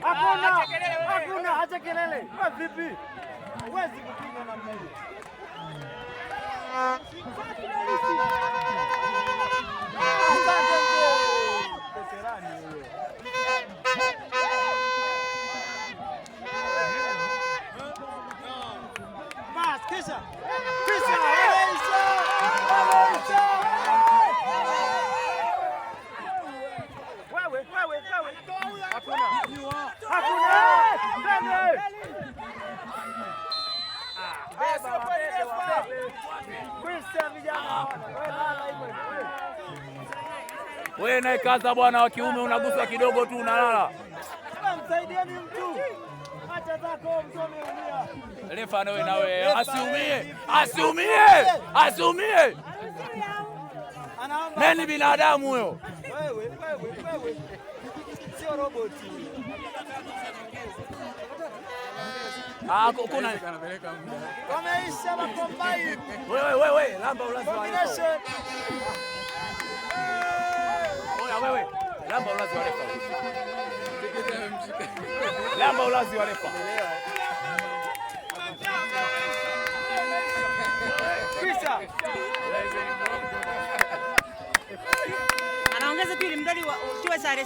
Hakuna, acha kelele. Vipi? Huwezi kupinga namna hiyo. Wewe naye kaza bwana, wa kiume unaguswa kidogo tu unalala. Msaidieni mtu. Acha zako msome. Refa nawe asiumie. Nani binadamu huyo? Wewe. Sio roboti. Kuna wameisha makombai. Wewe lamba ulazi wa refa. Wewe lamba ulazi wa refa. Lamba ulazi wa refa. Kisha anaongeza tu ili mdali wa ukiwa sare.